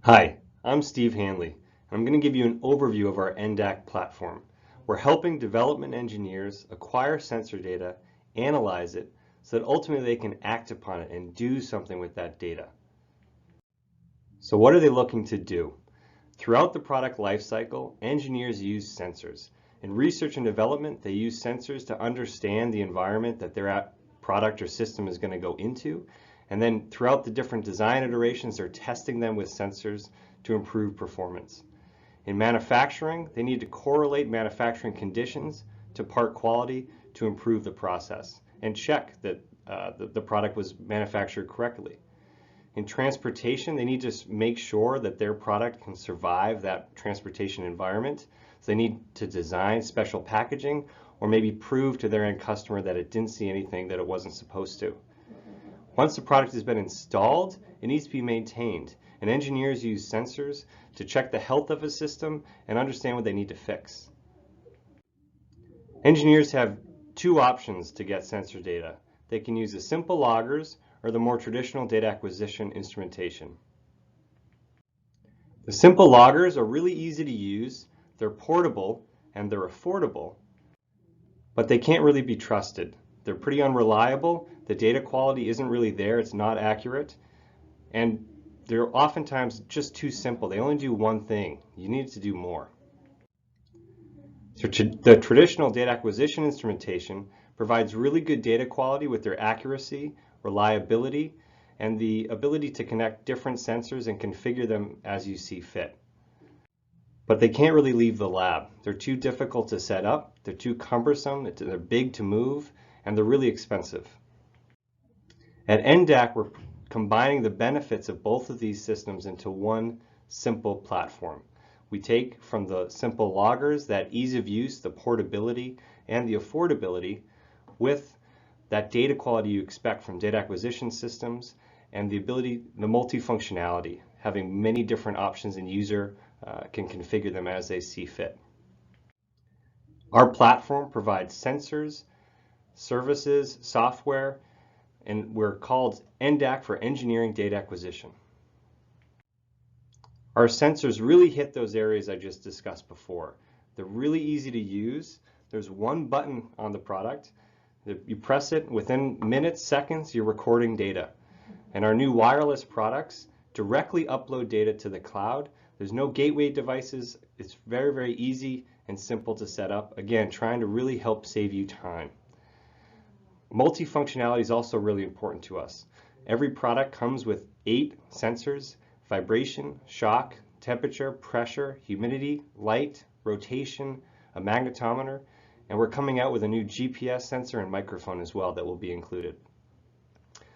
Hi, I'm Steve Hanley, and I'm going to give you an overview of our enDAQ platform. We're helping development engineers acquire sensor data, analyze it, so that ultimately they can act upon it and do something with that data. So what are they looking to do? Throughout the product lifecycle, engineers use sensors. In research and development, they use sensors to understand the environment that their product or system is going to go into. And then throughout the different design iterations, they're testing them with sensors to improve performance. In manufacturing, they need to correlate manufacturing conditions to part quality to improve the process and check that the product was manufactured correctly. In transportation, they need to make sure that their product can survive that transportation environment. So they need to design special packaging or maybe prove to their end customer that it didn't see anything that it wasn't supposed to. Once the product has been installed, it needs to be maintained, and engineers use sensors to check the health of a system and understand what they need to fix. Engineers have two options to get sensor data. They can use the simple loggers or the more traditional data acquisition instrumentation. The simple loggers are really easy to use, they're portable, and they're affordable, but they can't really be trusted. They're pretty unreliable, the data quality isn't really there, it's not accurate, and they're oftentimes just too simple. They only do one thing. You need to do more. So the traditional data acquisition instrumentation provides really good data quality with their accuracy, reliability, and the ability to connect different sensors and configure them as you see fit. But they can't really leave the lab. They're too difficult to set up, they're too cumbersome, they're big to move, and they're really expensive. At enDAQ, we're combining the benefits of both of these systems into one simple platform. We take from the simple loggers that ease of use, the portability, and the affordability with that data quality you expect from data acquisition systems and the ability, the multifunctionality, having many different options and user can configure them as they see fit. Our platform provides sensors, services, software, and we're called enDAQ for Engineering Data Acquisition. Our sensors really hit those areas I just discussed before. They're really easy to use. There's one button on the product. You press it, within minutes, seconds, you're recording data. And our new wireless products directly upload data to the cloud. There's no gateway devices. It's very, very easy and simple to set up. Again, trying to really help save you time. Multifunctionality is also really important to us. Every product comes with 8 sensors: vibration, shock, temperature, pressure, humidity, light, rotation, a magnetometer, and we're coming out with a new GPS sensor and microphone as well that will be included.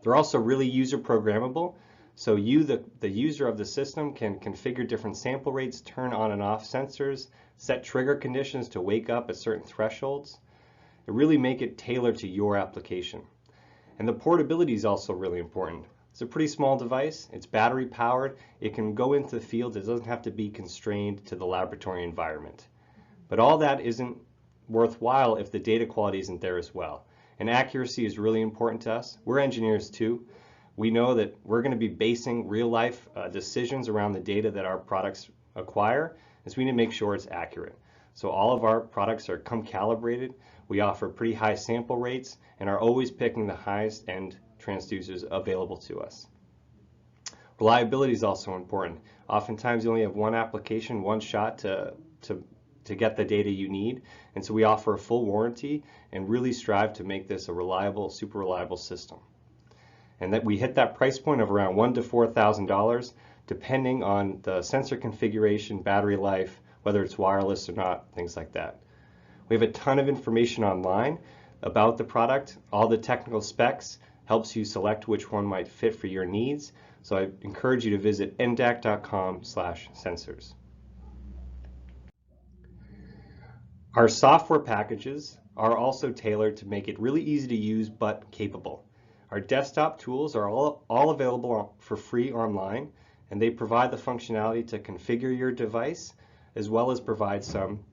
They're also really user programmable, so you, the user of the system, can configure different sample rates, turn on and off sensors, set trigger conditions to wake up at certain thresholds. It really make it tailored to your application. And the portability is also really important. It's a pretty small device, it's battery powered, it can go into the field, it doesn't have to be constrained to the laboratory environment. But all that isn't worthwhile if the data quality isn't there as well. And accuracy is really important to us. We're engineers too. We know that we're going to be basing real life decisions around the data that our products acquire, and so we need to make sure it's accurate. So all of our products come calibrated. We offer pretty high sample rates and are always picking the highest end transducers available to us. Reliability is also important. Oftentimes you only have one application, one shot to get the data you need, and so we offer a full warranty and really strive to make this a reliable, super reliable system. And that we hit that price point of around $1,000 to $4,000 depending on the sensor configuration, battery life, whether it's wireless or not, things like that. We have a ton of information online about the product. All the technical specs helps you select which one might fit for your needs. So I encourage you to visit endaq.com/sensors. Our software packages are also tailored to make it really easy to use but capable. Our desktop tools are all available for free online, and they provide the functionality to configure your device as well as provide some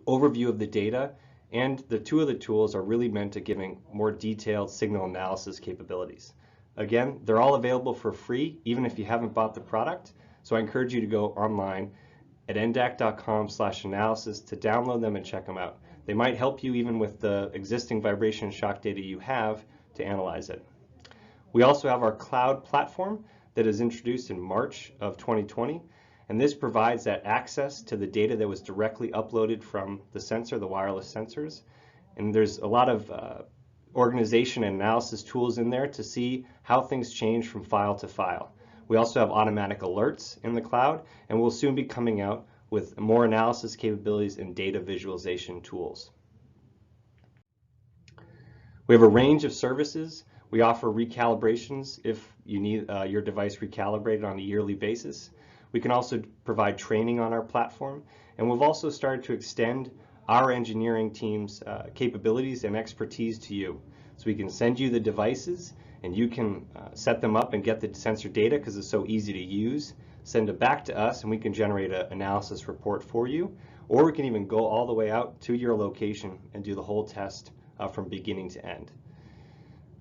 overview of the data, and the two of the tools are really meant to giving more detailed signal analysis capabilities. Again, they're all available for free even if you haven't bought the product, So I encourage you to go online at enDAQ.com/analysis to download them and check them out. They might help you even with the existing vibration and shock data you have to analyze it. We also have our cloud platform that is introduced in March of 2020, and this provides that access to the data that was directly uploaded from the sensor, the wireless sensors. And there's a lot of organization and analysis tools in there to see how things change from file to file. We also have automatic alerts in the cloud, and we'll soon be coming out with more analysis capabilities and data visualization tools. We have a range of services. We offer recalibrations if you need your device recalibrated on a yearly basis. We can also provide training on our platform, and we've also started to extend our engineering team's capabilities and expertise to you. So we can send you the devices and you can set them up and get the sensor data because it's so easy to use. Send it back to us and we can generate an analysis report for you, or we can even go all the way out to your location and do the whole test from beginning to end.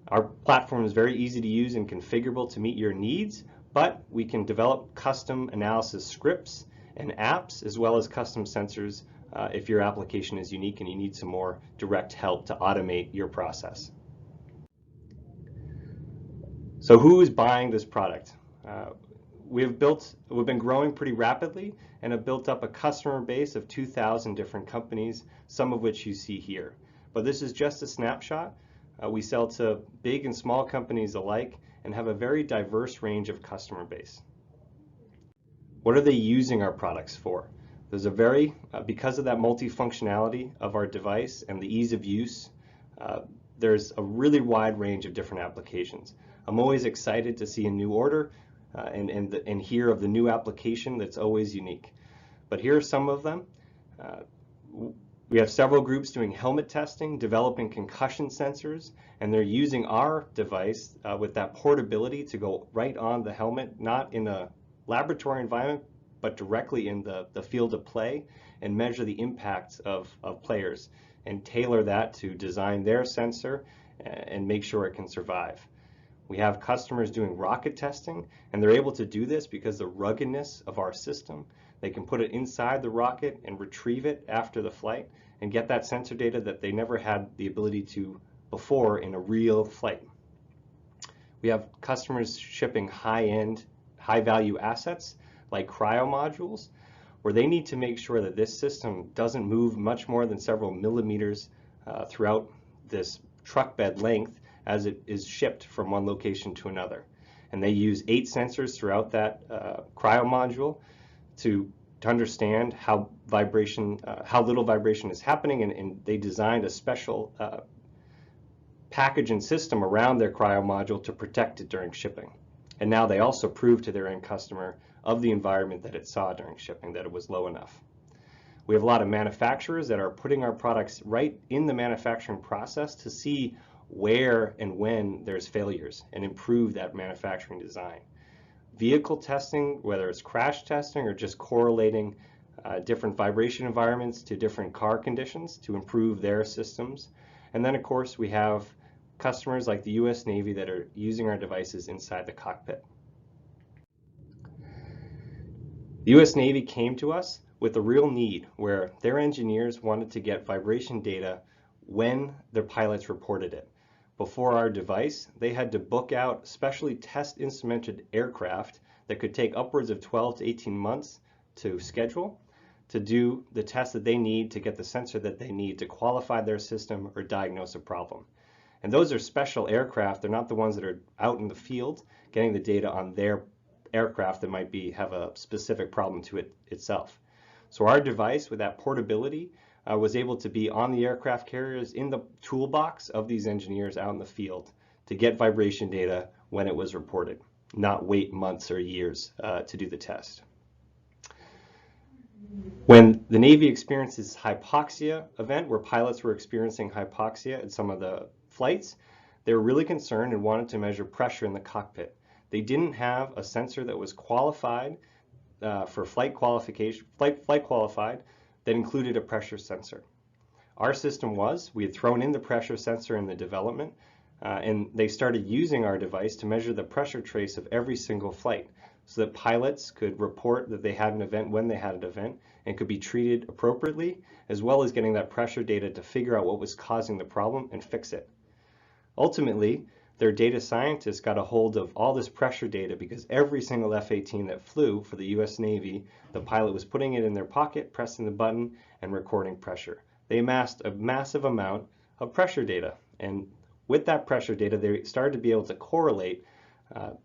Our platform is very easy to use and configurable to meet your needs, but we can develop custom analysis scripts and apps as well as custom sensors if your application is unique and you need some more direct help to automate your process. So who is buying this product? We've been growing pretty rapidly and have built up a customer base of 2,000 different companies, some of which you see here. But this is just a snapshot. We sell to big and small companies alike and have a very diverse range of customer base. What are they using our products for? There's because of that multifunctionality of our device and the ease of use, there's a really wide range of different applications. I'm always excited to see a new order and hear of the new application that's always unique. But here are some of them. We have several groups doing helmet testing, developing concussion sensors, and they're using our device with that portability to go right on the helmet, not in a laboratory environment, but directly in the field of play, and measure the impacts of players and tailor that to design their sensor and make sure it can survive. We have customers doing rocket testing, and they're able to do this because the ruggedness of our system. They can put it inside the rocket and retrieve it after the flight and get that sensor data that they never had the ability to before in a real flight. We have customers shipping high-end, high-value assets like cryo modules, where they need to make sure that this system doesn't move much more than several millimeters throughout this truck bed length as it is shipped from one location to another. And they use 8 sensors throughout that cryo module to understand how little vibration is happening, and they designed a special package and system around their cryo module to protect it during shipping. And now they also prove to their end customer of the environment that it saw during shipping that it was low enough. We have a lot of manufacturers that are putting our products right in the manufacturing process to see where and when there's failures and improve that manufacturing design. Vehicle testing, whether it's crash testing or just correlating different vibration environments to different car conditions to improve their systems. And then of course we have customers like the US Navy that are using our devices inside the cockpit. The US Navy came to us with a real need where their engineers wanted to get vibration data when their pilots reported it. Before our device, they had to book out specially test instrumented aircraft that could take upwards of 12 to 18 months to schedule to do the tests that they need to get the sensor that they need to qualify their system or diagnose a problem. And those are special aircraft. They're not the ones that are out in the field getting the data on their aircraft that might have a specific problem to it itself. So our device with that portability was able to be on the aircraft carriers in the toolbox of these engineers out in the field to get vibration data when it was reported, not wait months or years to do the test. When the Navy experienced this hypoxia event where pilots were experiencing hypoxia at some of the flights, they were really concerned and wanted to measure pressure in the cockpit. They didn't have a sensor that was qualified for flight qualified that included a pressure sensor. Our system we had thrown in the pressure sensor in the development, and they started using our device to measure the pressure trace of every single flight. so that pilots could report that they had an event when they had an event and could be treated appropriately, as well as getting that pressure data to figure out what was causing the problem and fix it. Ultimately, their data scientists got a hold of all this pressure data because every single F-18 that flew for the US Navy, the pilot was putting it in their pocket, pressing the button, and recording pressure. They amassed a massive amount of pressure data, and with that pressure data, they started to be able to correlate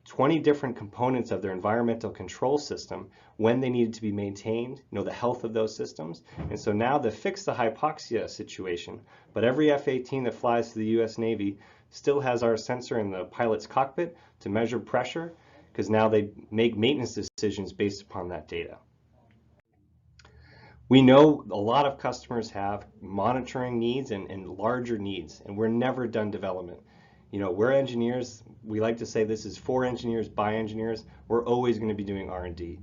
20 different components of their environmental control system when they needed to be maintained, the health of those systems. And so now they fixed the hypoxia situation, but every F-18 that flies to the US Navy still has our sensor in the pilot's cockpit to measure pressure, because now they make maintenance decisions based upon that data. We know a lot of customers have monitoring needs and larger needs, and we're never done development. We're engineers. We like to say this is for engineers by engineers. We're always going to be doing R&D.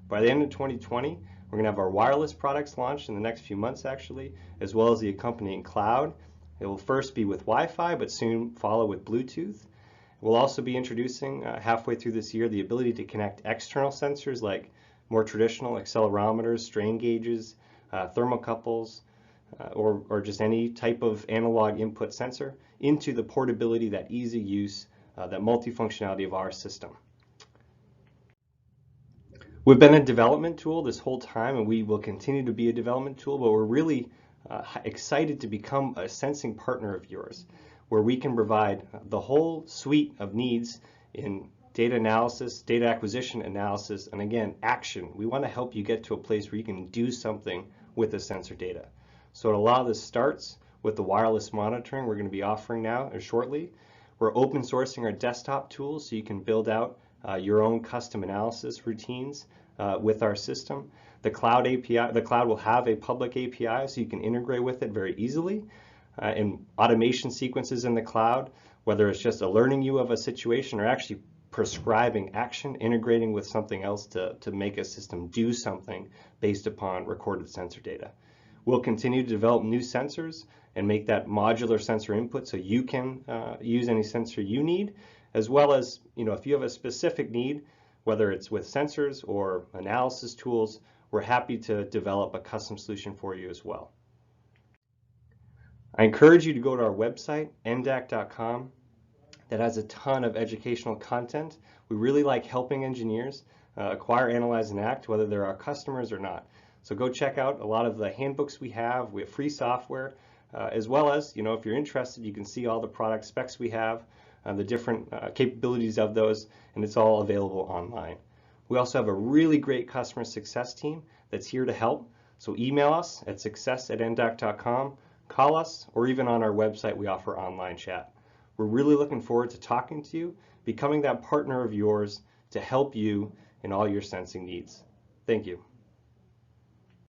By the end of 2020, we're going to have our wireless products launched in the next few months, actually, as well as the accompanying cloud. It will first be with Wi-Fi, but soon follow with Bluetooth. We'll also be introducing halfway through this year the ability to connect external sensors like more traditional accelerometers, strain gauges, thermocouples, or just any type of analog input sensor into the portability, that easy use, that multifunctionality of our system. We've been a development tool this whole time, and we will continue to be a development tool, but we're really excited to become a sensing partner of yours, where we can provide the whole suite of needs in data analysis, data acquisition analysis, and again, action. We want to help you get to a place where you can do something with the sensor data. So a lot of this starts with the wireless monitoring we're going to be offering now shortly. We're open sourcing our desktop tools so you can build out your own custom analysis routines with our system. The cloud API, the cloud will have a public API so you can integrate with it very easily. And automation sequences in the cloud, whether it's just alerting you of a situation or actually prescribing action, integrating with something else to make a system do something based upon recorded sensor data. We'll continue to develop new sensors and make that modular sensor input so you can use any sensor you need, as well as, if you have a specific need, whether it's with sensors or analysis tools, we're happy to develop a custom solution for you as well. I encourage you to go to our website, enDAQ.com. That has a ton of educational content. We really like helping engineers acquire, analyze, and act, whether they're our customers or not. So go check out a lot of the handbooks we have. We have free software, as well as, if you're interested, you can see all the product specs we have, the different capabilities of those, and it's all available online. We also have a really great customer success team that's here to help. So email us at success@enDAQ.com, call us, or even on our website we offer online chat. We're really looking forward to talking to you, becoming that partner of yours to help you in all your sensing needs. Thank you.